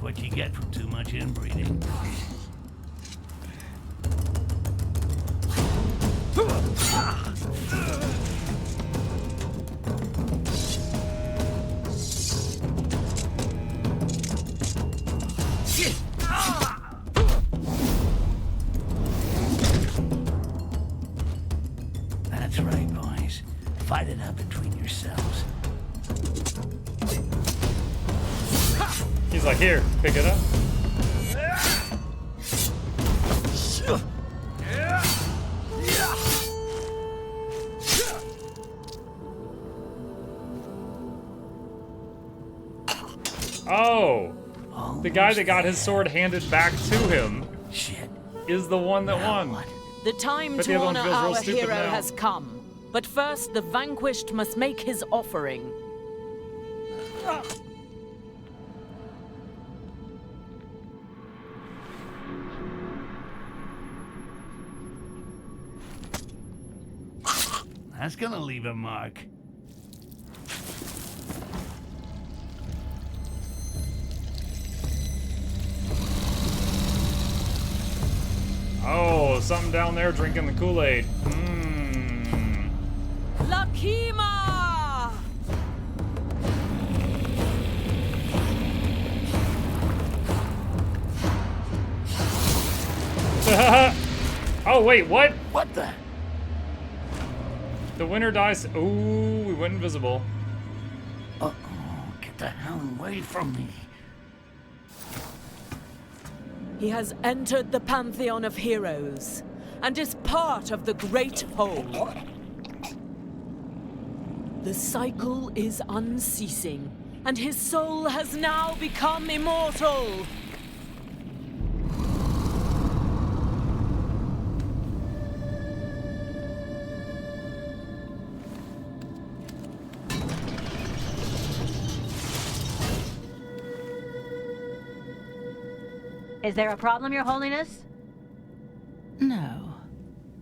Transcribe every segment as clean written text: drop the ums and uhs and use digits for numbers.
what you get from too much inbreeding. That's right, boys. Fight it out between yourselves. He's like, here, pick it up. Oh, the guy that got his sword handed back to him is the one that won. The time But to the other one honor feels real our stupid hero now. has come. But first, the vanquished must make his offering. That's gonna leave a mark. Oh, something down there drinking the Kool-Aid. Lakima! Oh, wait, what? What the? The winner dies. Ooh, we went invisible. Uh-oh, get the hell away from me. He has entered the pantheon of heroes and is part of the great whole. The cycle is unceasing, and his soul has now become immortal. Is there a problem, Your Holiness? No,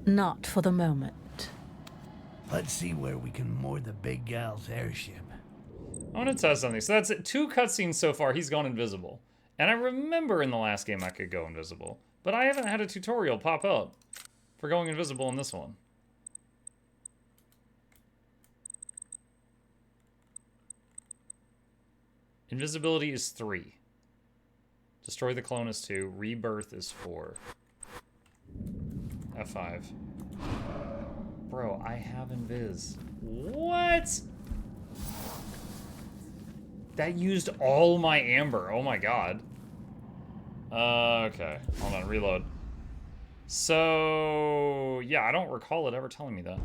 not for the moment. Let's see where we can moor the big gal's airship. I want to test something. So that's it. 2 cutscenes so far. He's gone invisible. And I remember in the last game I could go invisible. But I haven't had a tutorial pop up for going invisible in this one. Invisibility is 3. Destroy the clone is 2. Rebirth is 4. F5. Bro, I have invis. What? That used all my amber. Oh my god. Okay. Hold on, reload. So, yeah, I don't recall it ever telling me that.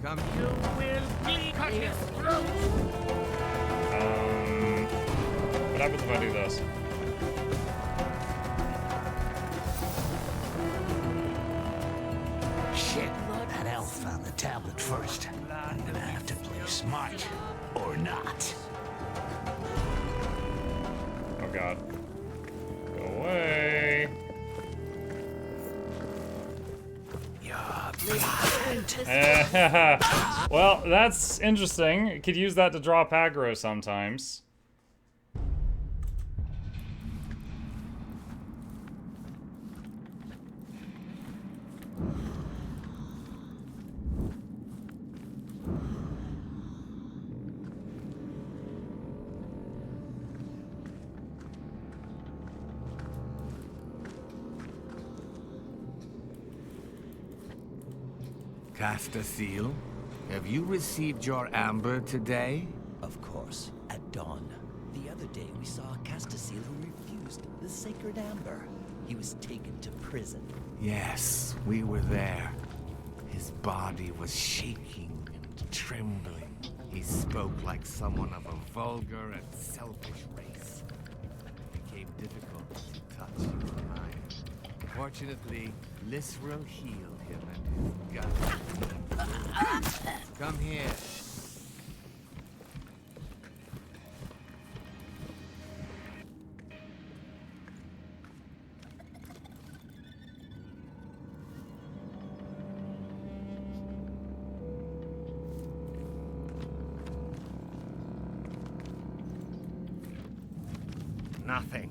Come, you will be cut his throat. What happens if I do this? Shit, that elf found the tablet first. I'm gonna have to play smart, or not. Oh god. Go away. Well, that's interesting. You could use that to drop aggro sometimes. Castaseal, have you received your amber today? Of course, at dawn. The other day we saw a Castaseal who refused the sacred amber. He was taken to prison. Yes, we were there. His body was shaking and trembling. He spoke like someone of a vulgar and selfish race. It became difficult to touch his mind. Fortunately, Lisrel healed him and his gut. Come here. nothing.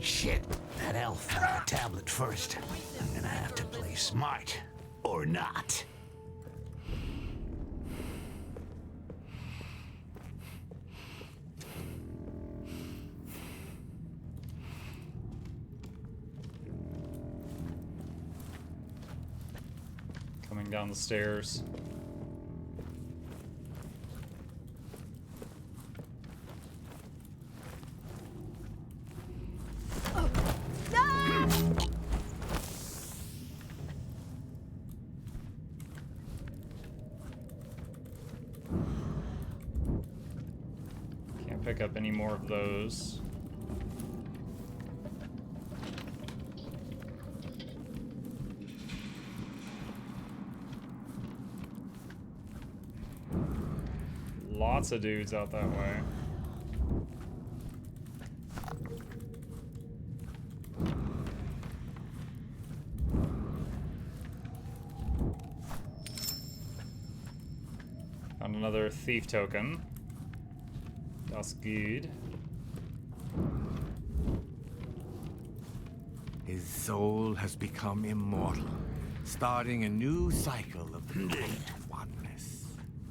Shit, that elf found the tablet first. I'm gonna have to play smart. Or not. Coming down the stairs. Can't pick up any more of those. Lots of dudes out that way. Found another thief token. That's good. His soul has become immortal, starting a new cycle of the great oneness.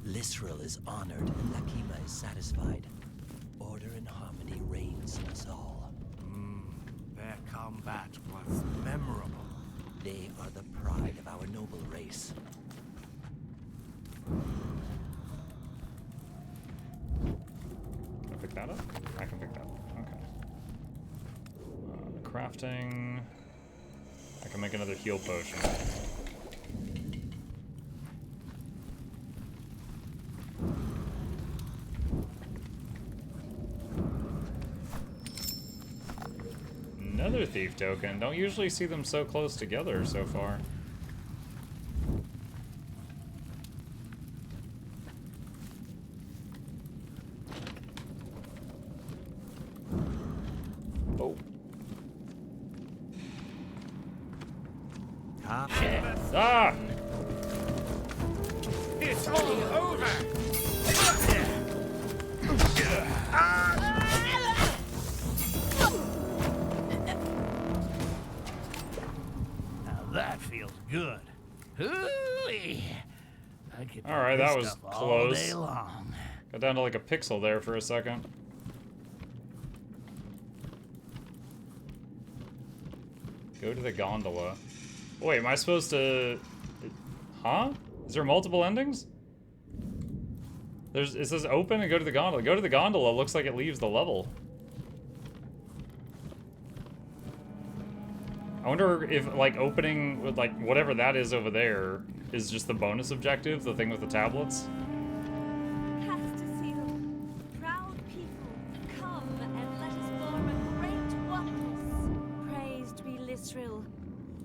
Lysrel is honored and Nakima is satisfied. Order and harmony reigns in us all. Their combat was memorable. They are the pride of our noble race. Can I pick that up? I can pick that up. Okay. Crafting. I can make another heal potion. Another thief token. Don't usually see them so close together so far. Oh. Ah! It's all over! Now that feels good. Hooey! I could do Alright, this that was stuff close. all day long. Got down to like a pixel there for a second. Go to the gondola. Wait, am I supposed to... Huh? Is there multiple endings? It says open and go to the gondola. Go to the gondola looks like it leaves the level. I wonder if, like, opening with, like, whatever that is over there is just the bonus objective, the thing with the tablets. Proud people, come and let us form a great oneness. Praised be Lysrel,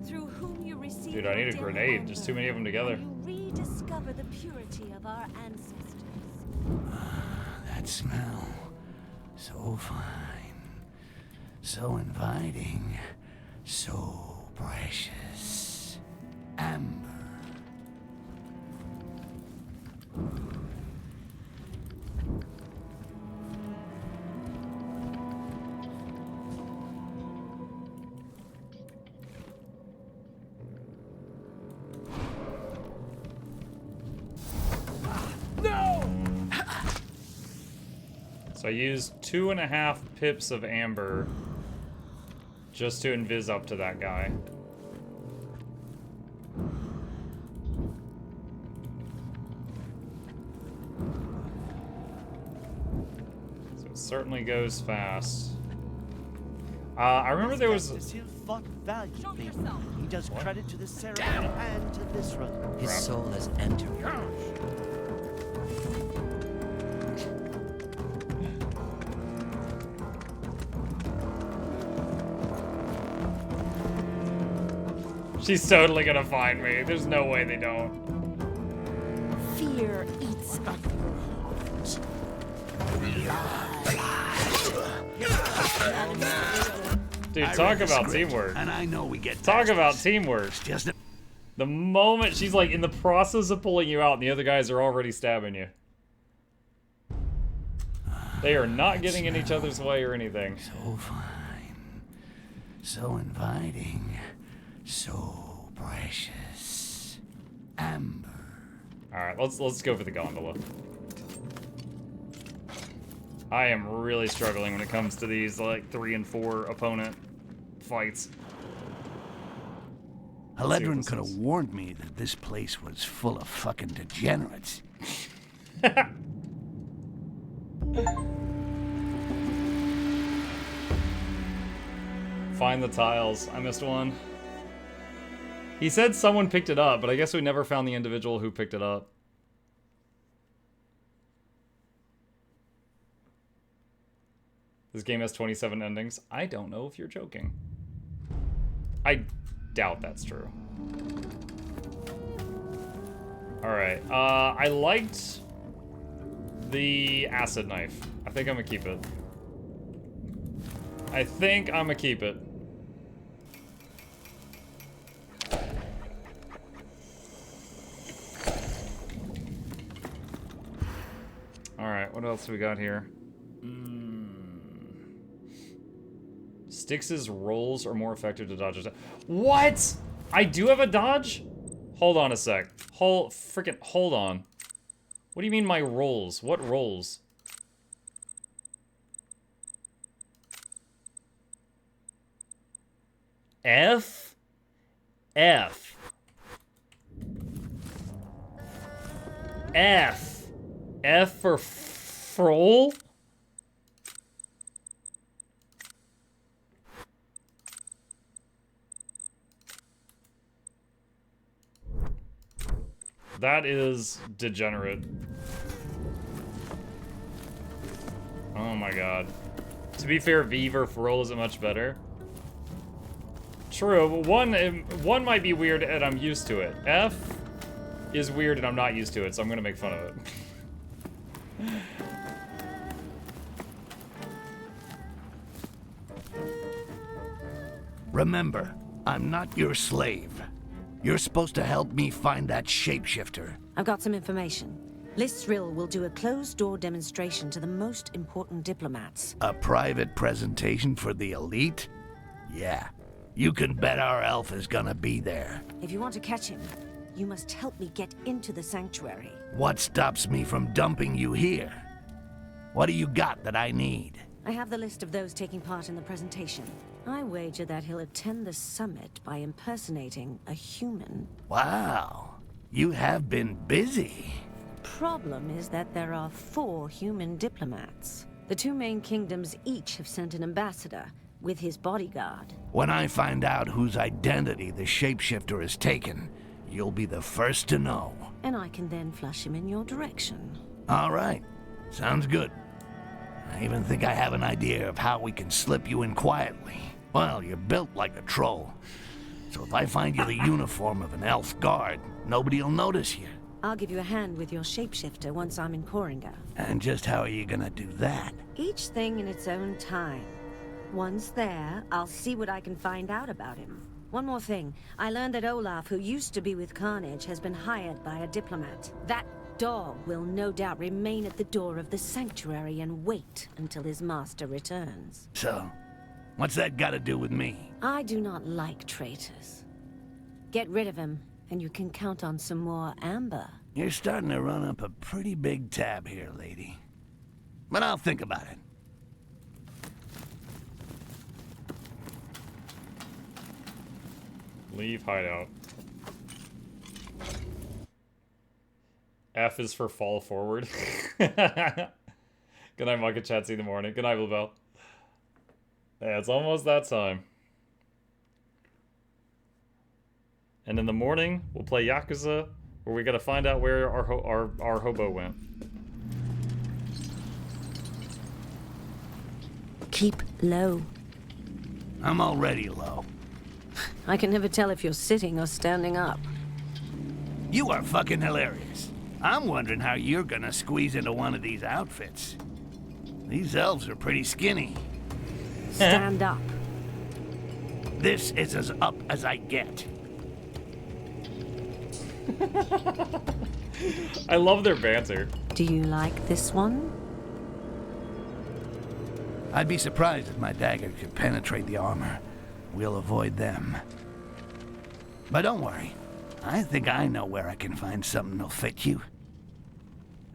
through whom you receive. Dude, I need a your grenade. death Just too many of them together. You rediscover the purity of our ancestors. That smell. So fine. So inviting. So precious. Amber. So I used 2.5 pips of amber just to invis up to that guy. So it certainly goes fast. I remember there was... Castasiel fought valiantly. yourself. He does credit to the ceremony and to Lysrel. His soul has entered. She's totally gonna find me. There's no way they don't. Dude, talk about teamwork. And I know we get Talk about bastards. teamwork. Just a The moment she's like in the process of pulling you out and the other guys are already stabbing you. They are not getting in each other's way or anything. so fine, so inviting, so precious. Amber. Alright, let's go for the gondola. I am really struggling when it comes to these like 3 and 4 opponent fights. Haledrin could have warned me that this place was full of fucking degenerates. Find the tiles. I missed one. He said someone picked it up, but I guess we never found the individual who picked it up. This game has 27 endings. I don't know if you're joking. I doubt that's true. Alright, I liked the acid knife. I think I'm gonna keep it. I think I'm gonna keep it. Alright, what else do we got here? Styx's rolls are more effective to dodge. What? I do have a dodge? Hold on a sec. Hold on. What do you mean my rolls? What rolls? F? F. F. F for Froll? That is degenerate. Oh my god. To be fair, V for roll isn't much better. True, but one might be weird and I'm used to it. F is weird and I'm not used to it, so I'm gonna make fun of it. Remember, I'm not your slave. You're supposed to help me find that shapeshifter. I've got some information. Lysril will do a closed-door demonstration to the most important diplomats. A private presentation for the elite? Yeah. You can bet our elf is gonna be there. If you want to catch him, you must help me get into the sanctuary. What stops me from dumping you here? What do you got that I need? I have the list of those taking part in the presentation. I wager that he'll attend the summit by impersonating a human. Wow. You have been busy. Problem is that there are 4 human diplomats. The 2 main kingdoms each have sent an ambassador with his bodyguard. When I find out whose identity the shapeshifter has taken, you'll be the first to know. And I can then flush him in your direction. All right. Sounds good. I even think I have an idea of how we can slip you in quietly. Well, you're built like a troll. So if I find you the uniform of an elf guard, nobody'll notice you. I'll give you a hand with your shapeshifter once I'm in Koringa. And just how are you gonna do that? Each thing in its own time. Once there, I'll see what I can find out about him. One more thing. I learned that Olaf, who used to be with Carnage, has been hired by a diplomat. That dog will no doubt remain at the door of the sanctuary and wait until his master returns. So, what's that got to do with me? I do not like traitors. Get rid of him, and you can count on some more amber. You're starting to run up a pretty big tab here, lady. But I'll think about it. Leave hideout. F is for fall forward. Good night, Micah Chat. See you in the morning. Good night, Bluebell. Yeah, it's almost that time. And in the morning, we'll play Yakuza, where we gotta find out where our hobo went. Keep low. I'm already low. I can never tell if you're sitting or standing up. You are fucking hilarious. I'm wondering how you're gonna squeeze into one of these outfits. These elves are pretty skinny. Stand up. This is as up as I get. I love their banter. Do you like this one? I'd be surprised if my dagger could penetrate the armor. We'll avoid them. But don't worry. I think I know where I can find something that'll fit you.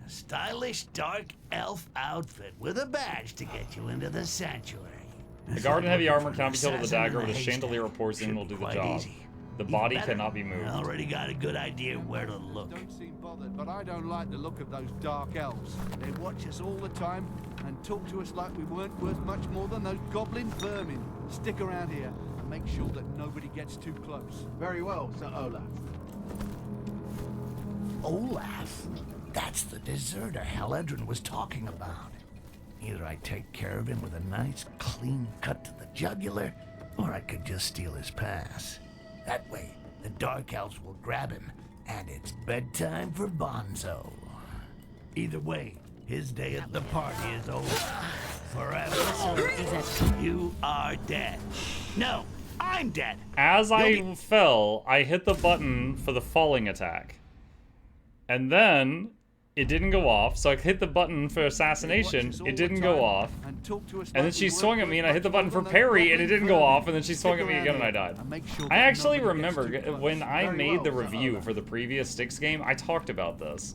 A stylish dark elf outfit with a badge to get you into the sanctuary. The guard in heavy armor cannot be killed with a dagger, but a chandelier or porcelain will do the job. The body cannot be moved. I already got a good idea where to look. Don't seem bothered, but I don't like the look of those dark elves. They watch us all the time and talk to us like we weren't worth much more than those goblin vermin. Stick around here and make sure that nobody gets too close. Very well, Sir Olaf. Olaf? That's the deserter Haledrin was talking about. Either I take care of him with a nice, clean cut to the jugular, or I could just steal his pass. That way, the Dark Elves will grab him, and it's bedtime for Bonzo. Either way, his day at the party is over. Forever. You are dead. No, I'm dead. As I fell, I hit the button for the falling attack. And then it didn't go off, so I hit the button for assassination, it didn't go off. And then she swung at me and I hit the button for parry and it didn't go off, and then she swung at me again and I died. I actually remember when I made the review for the previous Styx game, I talked about this.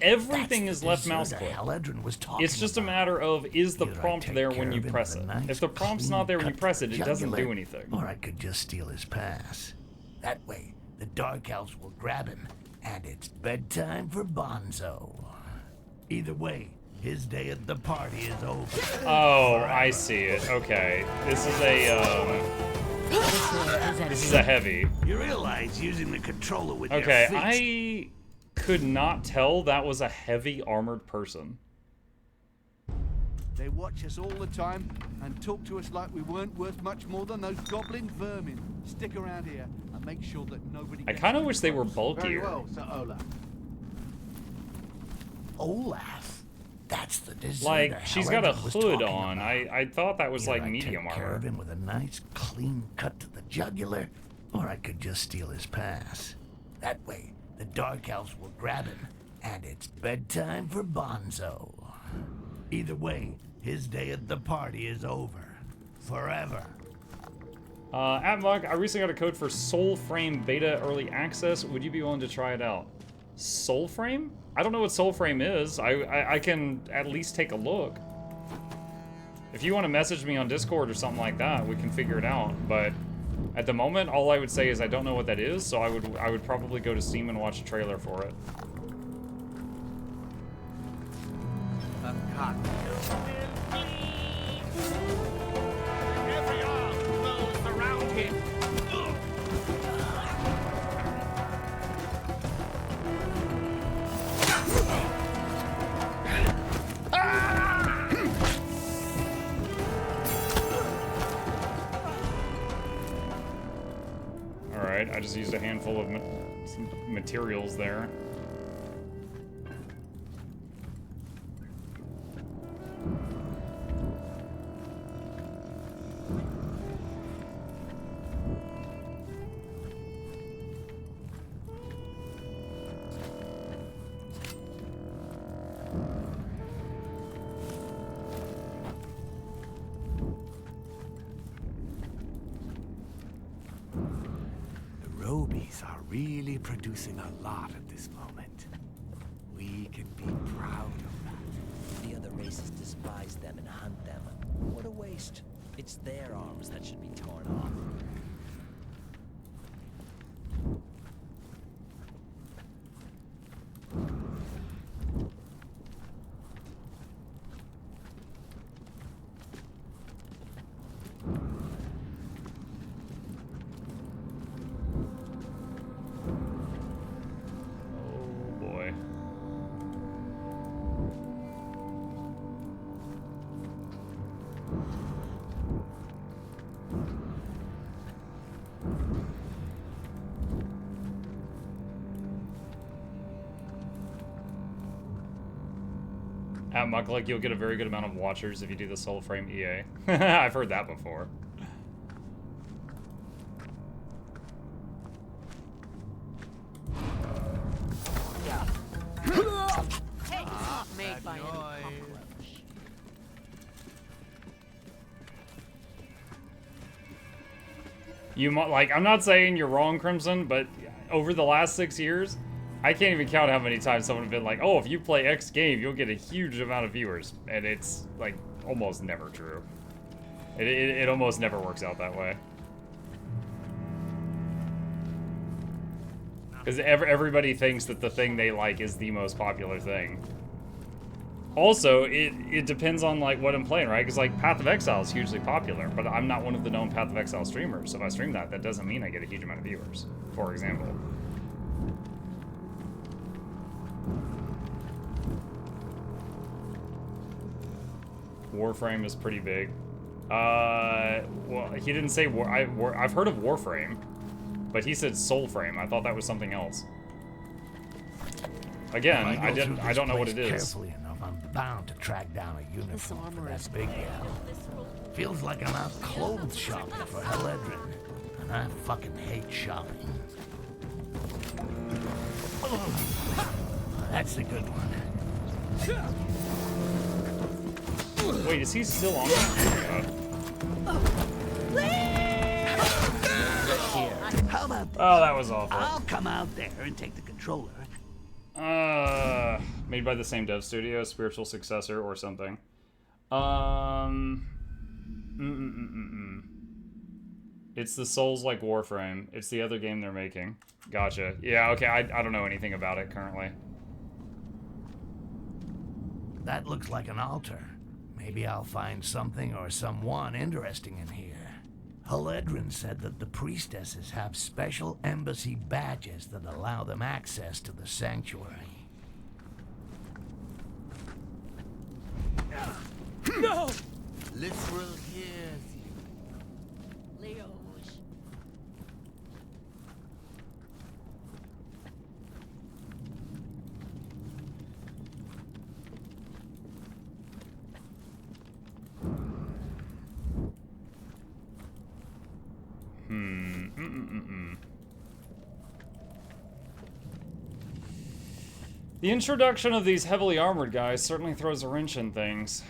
Everything is left mouse click. It's just a matter of, is the prompt there when you press it? If the prompt's not there when you press it, it doesn't do anything. Or I could just steal his pass. That way, the Dark Elves will grab him, and it's bedtime for Bonzo. Either way, his day at the party is over. Oh, I see it. Okay. This is a, this is a heavy. You realize using the controller with okay, your feet... I could not tell that was a heavy armored person. They watch us all the time and talk to us like we weren't worth much more than those goblin vermin. Stick around here and make sure that nobody I kind of wish they were Very bulkier. well, Sir Olaf. Olaf? That's the deserter. Like, she's got a Haledrin was hood talking on. about. I thought that was Either like I medium take care armor. of him with a nice, clean cut to the jugular, or I could just steal his pass. That way, the Dark Elves will grab him, and it's bedtime for Bonzo. Either way, his day at the party is over. Forever. Atmug, I recently got a code for Soul Frame Beta Early Access. Would you be willing to try it out? Soul Frame? I don't know what Soul Frame is. I can at least take a look. If you want to message me on Discord or something like that, we can figure it out. But at the moment, all I would say is I don't know what that is, so I would probably go to Steam and watch a trailer for it. Cut. Every arm closed around him. Alright, I just used a handful of some materials there. The Robies are really producing a lot at this moment. We can be proud of that. The other races despise them and hunt them. What a waste. It's their arms that should be torn off. Oh boy. At Mukluk, you'll get a very good amount of watchers if you do the soul frame EA. I've heard that before. Hey, made by any cockroach. Like, I'm not saying you're wrong, Crimson, but over the last 6 years, I can't even count how many times someone has been like, oh, if you play X game, you'll get a huge amount of viewers. And it's, like, almost never true. It almost never works out that way. Because everybody thinks that the thing they like is the most popular thing. Also, it depends on, like, what I'm playing, right? Because, like, Path of Exile is hugely popular, but I'm not one of the known Path of Exile streamers. So if I stream that, that doesn't mean I get a huge amount of viewers, for example. Warframe is pretty big. Well, he didn't say I've heard of Warframe, but he said Soulframe. I thought that was something else. Again, I don't know what it is. Carefully enough, I'm bound to track down a uniform for that big gal. Feels like I'm out clothes shopping for Heledrin, and I fucking hate shopping. That's a good one. Wait, is he still on? How about this? Oh, that was awful. I'll come out there and take the controller. Made by the same dev studio, spiritual successor or something. It's the Souls-like Warframe. It's the other game they're making. Gotcha. Yeah, okay, I don't know anything about it currently. That looks like an altar. Maybe I'll find something or someone interesting in here. Heledrin said that the priestesses have special embassy badges that allow them access to the sanctuary. No! Literal hears you. Leos. The introduction of these heavily armored guys certainly throws a wrench in things.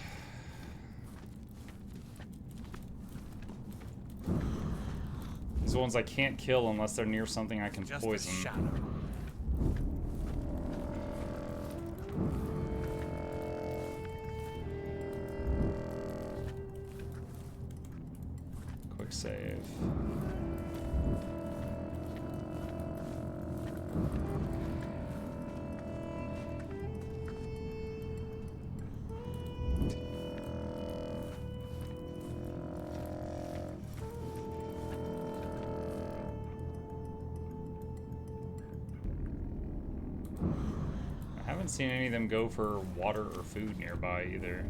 These ones I can't kill unless they're near something I can Just poison. a shadow. Quick save. I haven't seen any of them go for water or food nearby either.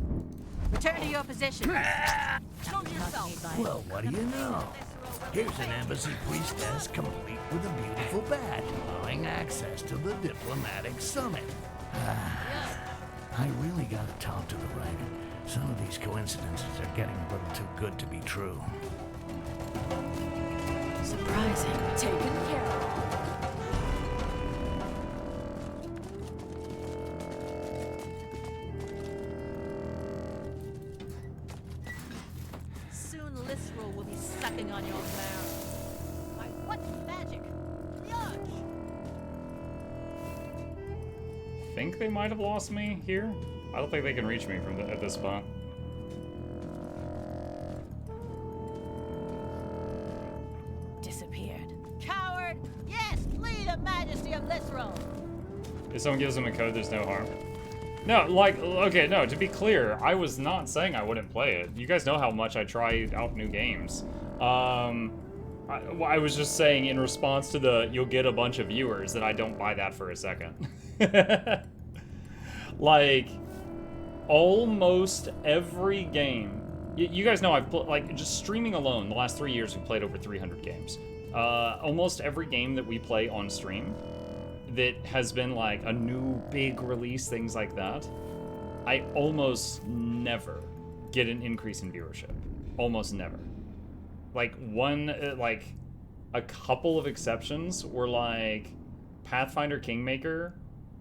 Return to your position. Show yourself. Well, what do you know? Here's an embassy priestess complete with a beautiful badge, allowing access to the diplomatic summit. I really gotta talk to the writer. Some of these coincidences are getting a little too good to be true. Surprising. Taken care of. Soon Lysrel will be sucking on your marrow. By what magic? Yuck! Think they might have lost me here? I don't think they can reach me from at this spot. Disappeared. Coward! Yes, flee the majesty of Lysrel! If someone gives them a code, there's no harm. No, like, okay, no, to be clear, I was not saying I wouldn't play it. You guys know how much I try out new games. I was just saying in response to the, you'll get a bunch of viewers, that I don't buy that for a second. Like, almost every game, you guys know I've like, just streaming alone, the last 3 years we've played over 300 games. Almost every game that we play on stream that has been like a new big release, things like that, I almost never get an increase in viewership. Almost never. Like a couple of exceptions were like Pathfinder Kingmaker,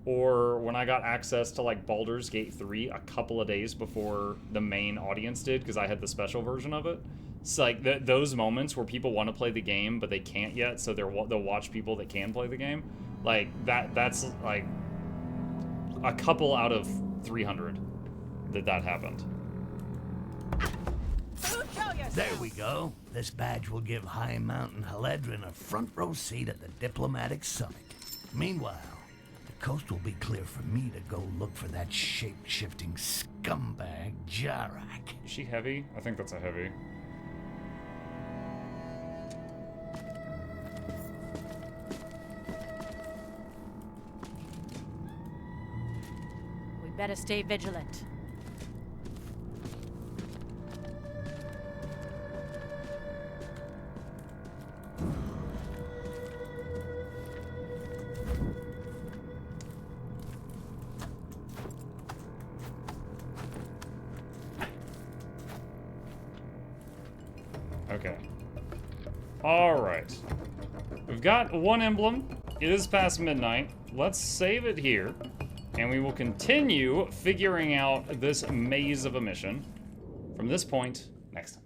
or when I got access to like Baldur's Gate 3 a couple of days before the main audience did, because I had the special version of it. It's like those moments where people want to play the game but they can't yet, so they'll watch people that can play the game. Like that's like a couple out of 300 that happened. There we go. This badge will give High Mountain Haledrin a front row seat at the diplomatic summit. Meanwhile, the coast will be clear for me to go look for that shape-shifting scumbag Jarak. Is she heavy? I think that's a heavy. We better stay vigilant. Okay. Alright. We've got one emblem. It is past midnight. Let's save it here. And we will continue figuring out this maze of a mission from this point next time.